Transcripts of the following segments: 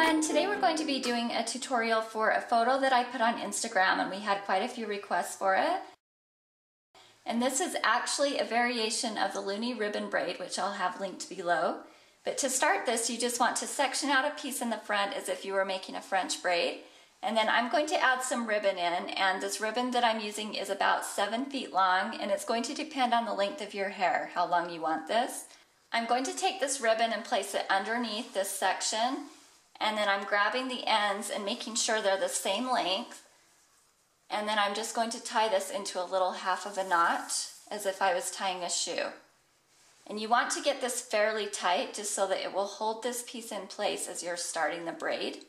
everyone! Today we're going to be doing a tutorial for a photo that I put on Instagram, and we had quite a few requests for it. And this is actually a variation of the Loony ribbon braid, which I'll have linked below. But to start this, you just want to section out a piece in the front as if you were making a French braid. And then I'm going to add some ribbon in, and this ribbon that I'm using is about 7 feet long, and it's going to depend on the length of your hair, how long you want this. I'm going to take this ribbon and place it underneath this section, and then I'm grabbing the ends and making sure they're the same length, and then I'm just going to tie this into a little half of a knot as if I was tying a shoe. And you want to get this fairly tight just so that it will hold this piece in place as you're starting the braid.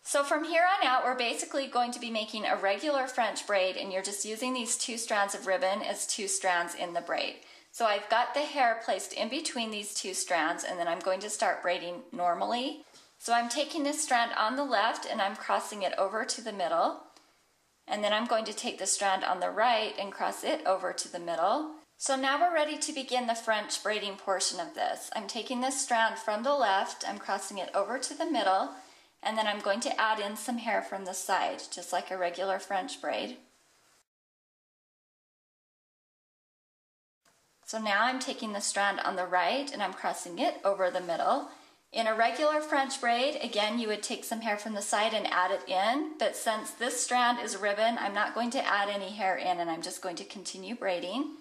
So from here on out, we're basically going to be making a regular French braid, and you're just using these 2 strands of ribbon as 2 strands in the braid. So I've got the hair placed in between these 2 strands, and then I'm going to start braiding normally. So I'm taking this strand on the left and I'm crossing it over to the middle. And then I'm going to take the strand on the right and cross it over to the middle. So now we're ready to begin the French braiding portion of this. I'm taking this strand from the left, I'm crossing it over to the middle, and then I'm going to add in some hair from the side, just like a regular French braid. So now I'm taking the strand on the right and I'm crossing it over the middle. In a regular French braid, again, you would take some hair from the side and add it in, but since this strand is ribbon, I'm not going to add any hair in, and I'm just going to continue braiding.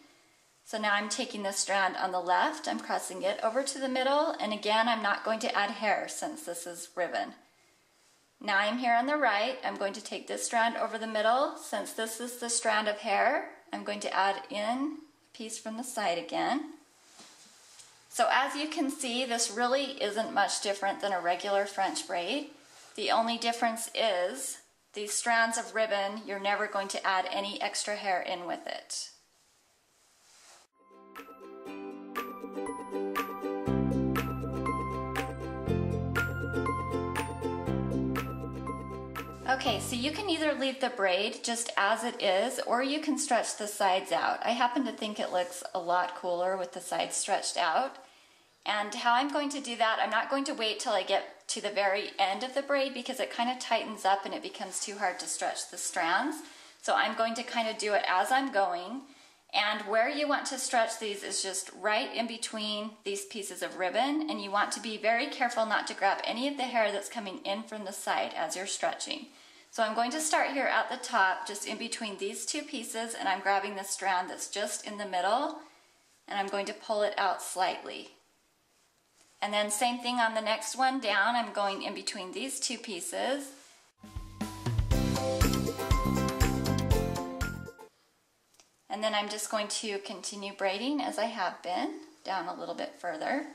So now I'm taking the strand on the left, I'm crossing it over to the middle, and again, I'm not going to add hair since this is ribbon. Now I'm here on the right, I'm going to take this strand over the middle. Since this is the strand of hair, I'm going to add in piece from the side again. So as you can see, this really isn't much different than a regular French braid. The only difference is these strands of ribbon, you're never going to add any extra hair in with it. Okay, so you can either leave the braid just as it is, or you can stretch the sides out. I happen to think it looks a lot cooler with the sides stretched out. And how I'm going to do that, I'm not going to wait till I get to the very end of the braid because it kind of tightens up and it becomes too hard to stretch the strands. So I'm going to kind of do it as I'm going. And where you want to stretch these is just right in between these pieces of ribbon, and you want to be very careful not to grab any of the hair that's coming in from the side as you're stretching. So I'm going to start here at the top, just in between these 2 pieces, and I'm grabbing the strand that's just in the middle, and I'm going to pull it out slightly. And then same thing on the next one down, I'm going in between these 2 pieces. And then I'm just going to continue braiding as I have been, down a little bit further.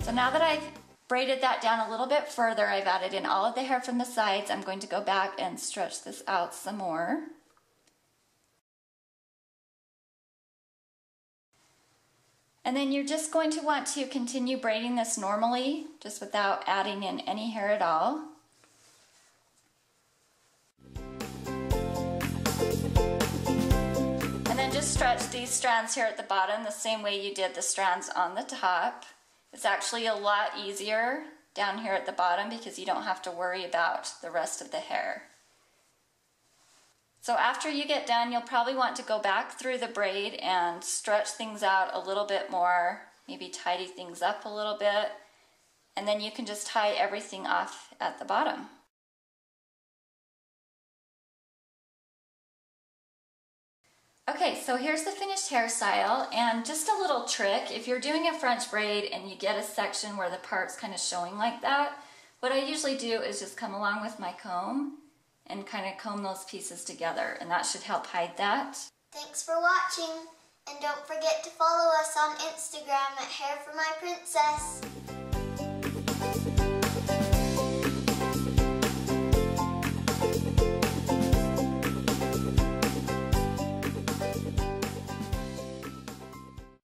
So now that I've braided that down a little bit further, I've added in all of the hair from the sides. I'm going to go back and stretch this out some more. And then you're just going to want to continue braiding this normally, just without adding in any hair at all. And then just stretch these strands here at the bottom the same way you did the strands on the top. It's actually a lot easier down here at the bottom because you don't have to worry about the rest of the hair. So after you get done, you'll probably want to go back through the braid and stretch things out a little bit more, maybe tidy things up a little bit, and then you can just tie everything off at the bottom. Okay, so here's the finished hairstyle, and just a little trick, if you're doing a French braid and you get a section where the part's kind of showing like that, what I usually do is just come along with my comb and kind of comb those pieces together, and that should help hide that. Thanks for watching, and don't forget to follow us on Instagram at Hair4MyPrincess.